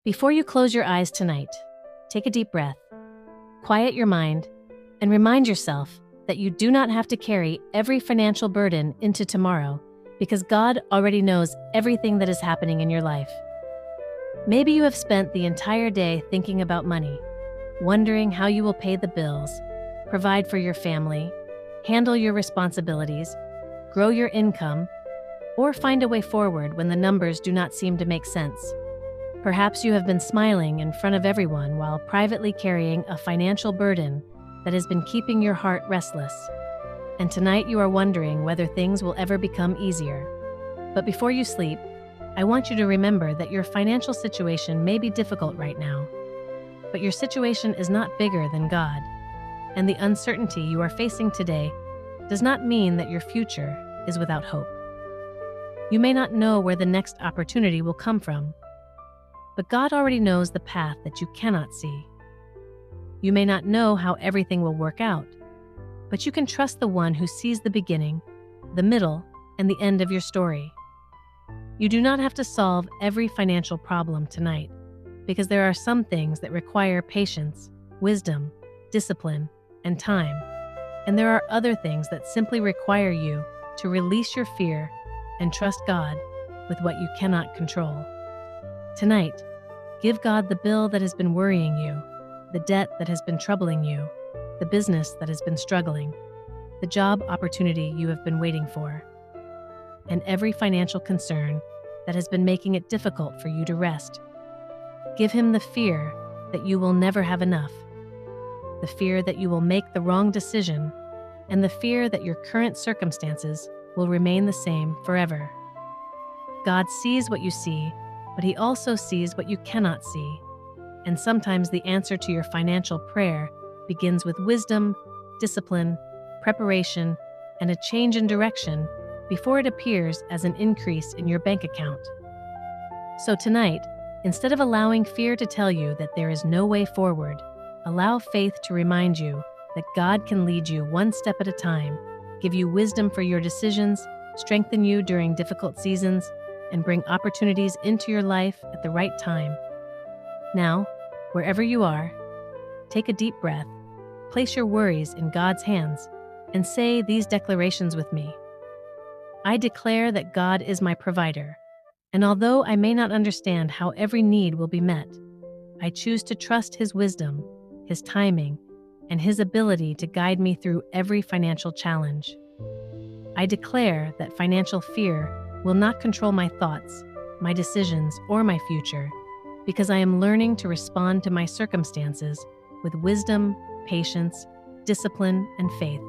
Before you close your eyes tonight, take a deep breath, quiet your mind, and remind yourself that you do not have to carry every financial burden into tomorrow because God already knows everything that is happening in your life. Maybe you have spent the entire day thinking about money, wondering how you will pay the bills, provide for your family, handle your responsibilities, grow your income, or find a way forward when the numbers do not seem to make sense. Perhaps you have been smiling in front of everyone while privately carrying a financial burden that has been keeping your heart restless. And tonight you are wondering whether things will ever become easier. But before you sleep, I want you to remember that your financial situation may be difficult right now, but your situation is not bigger than God, and the uncertainty you are facing today does not mean that your future is without hope. You may not know where the next opportunity will come from, but God already knows the path that you cannot see. You may not know how everything will work out, but you can trust the one who sees the beginning, the middle, and the end of your story. You do not have to solve every financial problem tonight, because there are some things that require patience, wisdom, discipline, and time, and there are other things that simply require you to release your fear and trust God with what you cannot control. Tonight, give God the bill that has been worrying you, the debt that has been troubling you, the business that has been struggling, the job opportunity you have been waiting for, and every financial concern that has been making it difficult for you to rest. Give Him the fear that you will never have enough, the fear that you will make the wrong decision, and the fear that your current circumstances will remain the same forever. God sees what you see, but He also sees what you cannot see. And sometimes the answer to your financial prayer begins with wisdom, discipline, preparation, and a change in direction before it appears as an increase in your bank account. So tonight, instead of allowing fear to tell you that there is no way forward, allow faith to remind you that God can lead you one step at a time, give you wisdom for your decisions, strengthen you during difficult seasons, and bring opportunities into your life at the right time. Now, wherever you are, take a deep breath, place your worries in God's hands, and say these declarations with me. I declare that God is my provider, and although I may not understand how every need will be met, I choose to trust His wisdom, His timing, and His ability to guide me through every financial challenge. I declare that financial fear will not control my thoughts, my decisions, or my future, because I am learning to respond to my circumstances with wisdom, patience, discipline, and faith.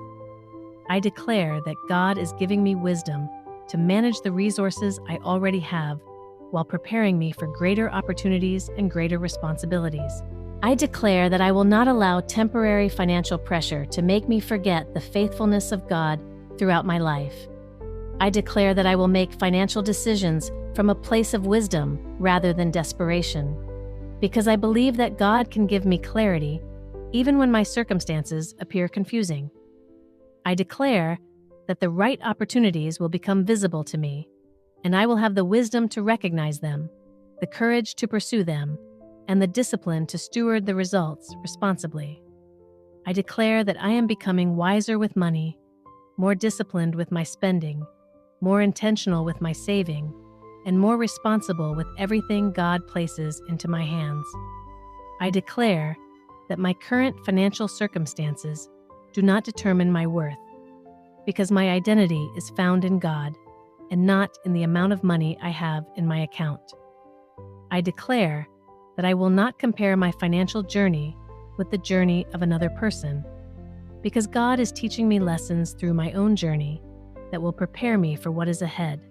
I declare that God is giving me wisdom to manage the resources I already have while preparing me for greater opportunities and greater responsibilities. I declare that I will not allow temporary financial pressure to make me forget the faithfulness of God throughout my life. I declare that I will make financial decisions from a place of wisdom rather than desperation, because I believe that God can give me clarity even when my circumstances appear confusing. I declare that the right opportunities will become visible to me, and I will have the wisdom to recognize them, the courage to pursue them, and the discipline to steward the results responsibly. I declare that I am becoming wiser with money, more disciplined with my spending, more intentional with my saving, and more responsible with everything God places into my hands. I declare that my current financial circumstances do not determine my worth, because my identity is found in God and not in the amount of money I have in my account. I declare that I will not compare my financial journey with the journey of another person, because God is teaching me lessons through my own journey that will prepare me for what is ahead.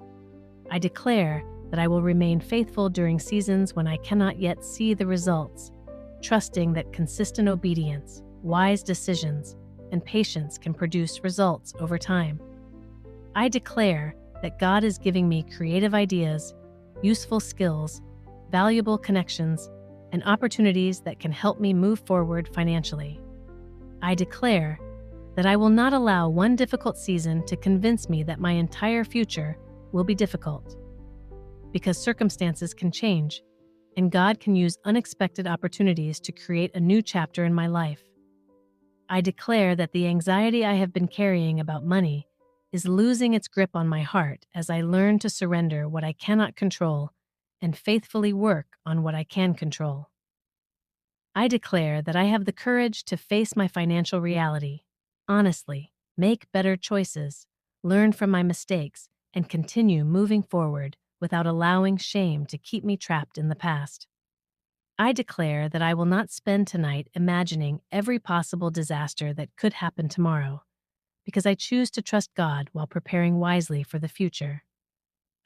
I declare that I will remain faithful during seasons when I cannot yet see the results, trusting that consistent obedience, wise decisions, and patience can produce results over time. I declare that God is giving me creative ideas, useful skills, valuable connections, and opportunities that can help me move forward financially. I declare that I will not allow one difficult season to convince me that my entire future will be difficult. Because circumstances can change, and God can use unexpected opportunities to create a new chapter in my life. I declare that the anxiety I have been carrying about money is losing its grip on my heart as I learn to surrender what I cannot control and faithfully work on what I can control. I declare that I have the courage to face my financial reality, honestly, make better choices, learn from my mistakes, and continue moving forward without allowing shame to keep me trapped in the past. I declare that I will not spend tonight imagining every possible disaster that could happen tomorrow, because I choose to trust God while preparing wisely for the future.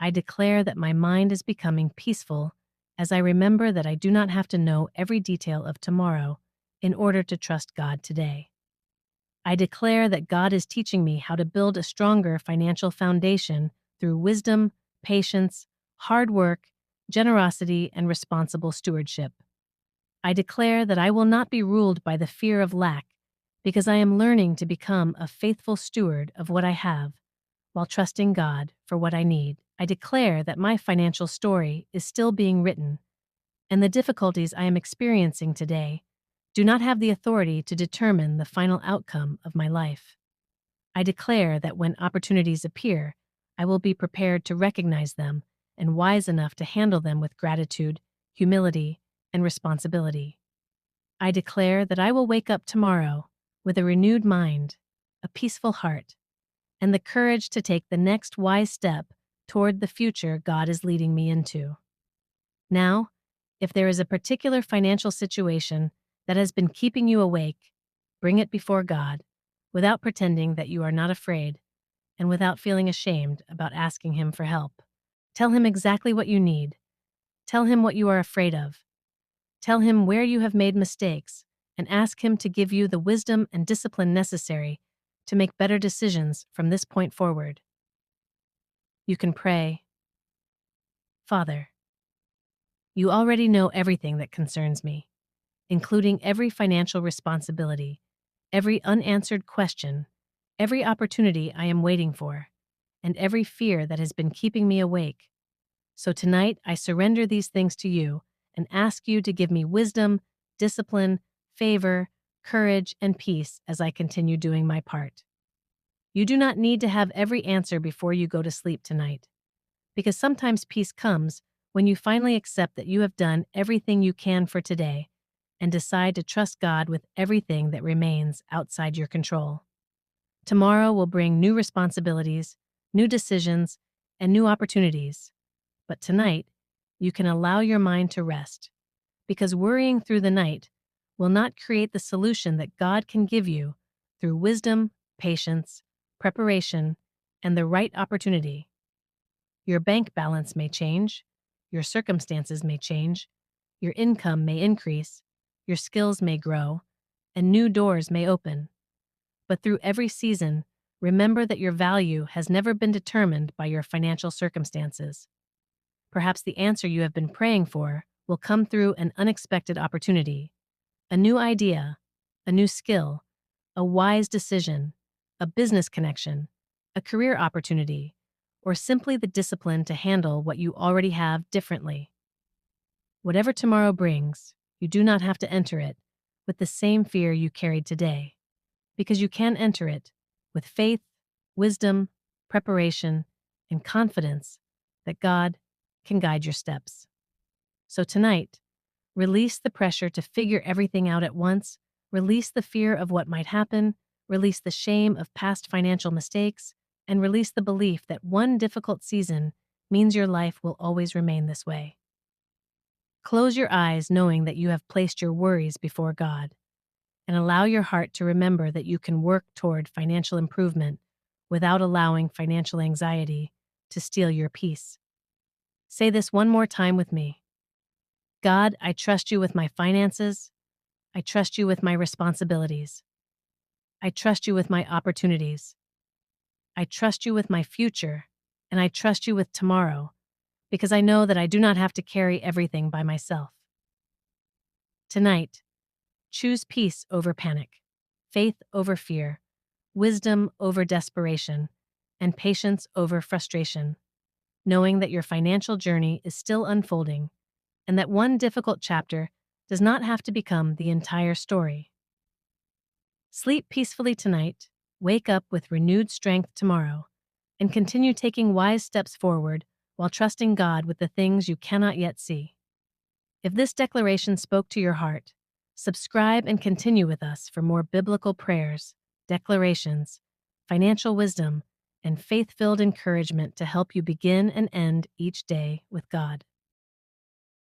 I declare that my mind is becoming peaceful as I remember that I do not have to know every detail of tomorrow in order to trust God today. I declare that God is teaching me how to build a stronger financial foundation through wisdom, patience, hard work, generosity, and responsible stewardship. I declare that I will not be ruled by the fear of lack because I am learning to become a faithful steward of what I have while trusting God for what I need. I declare that my financial story is still being written, and the difficulties I am experiencing today do not have the authority to determine the final outcome of my life. I declare that when opportunities appear, I will be prepared to recognize them and wise enough to handle them with gratitude, humility, and responsibility. I declare that I will wake up tomorrow with a renewed mind, a peaceful heart, and the courage to take the next wise step toward the future God is leading me into. Now, if there is a particular financial situation that has been keeping you awake, bring it before God without pretending that you are not afraid and without feeling ashamed about asking Him for help. Tell Him exactly what you need. Tell Him what you are afraid of. Tell Him where you have made mistakes and ask Him to give you the wisdom and discipline necessary to make better decisions from this point forward. You can pray, Father, you already know everything that concerns me, including every financial responsibility, every unanswered question, every opportunity I am waiting for, and every fear that has been keeping me awake. So tonight I surrender these things to you and ask you to give me wisdom, discipline, favor, courage, and peace as I continue doing my part. You do not need to have every answer before you go to sleep tonight, because sometimes peace comes when you finally accept that you have done everything you can for today and decide to trust God with everything that remains outside your control. Tomorrow will bring new responsibilities, new decisions, and new opportunities. But tonight, you can allow your mind to rest, because worrying through the night will not create the solution that God can give you through wisdom, patience, preparation, and the right opportunity. Your bank balance may change, your circumstances may change, your income may increase, your skills may grow, and new doors may open. But through every season, remember that your value has never been determined by your financial circumstances. Perhaps the answer you have been praying for will come through an unexpected opportunity, a new idea, a new skill, a wise decision, a business connection, a career opportunity, or simply the discipline to handle what you already have differently. Whatever tomorrow brings, you do not have to enter it with the same fear you carried today, because you can enter it with faith, wisdom, preparation, and confidence that God can guide your steps. So tonight, release the pressure to figure everything out at once, release the fear of what might happen, release the shame of past financial mistakes, and release the belief that one difficult season means your life will always remain this way. Close your eyes knowing that you have placed your worries before God, and allow your heart to remember that you can work toward financial improvement without allowing financial anxiety to steal your peace. Say this one more time with me. God, I trust you with my finances. I trust you with my responsibilities. I trust you with my opportunities. I trust you with my future, and I trust you with tomorrow, because I know that I do not have to carry everything by myself. Tonight, choose peace over panic, faith over fear, wisdom over desperation, and patience over frustration, knowing that your financial journey is still unfolding and that one difficult chapter does not have to become the entire story. Sleep peacefully tonight, wake up with renewed strength tomorrow, and continue taking wise steps forward while trusting God with the things you cannot yet see. If this declaration spoke to your heart, subscribe and continue with us for more biblical prayers, declarations, financial wisdom, and faith-filled encouragement to help you begin and end each day with God.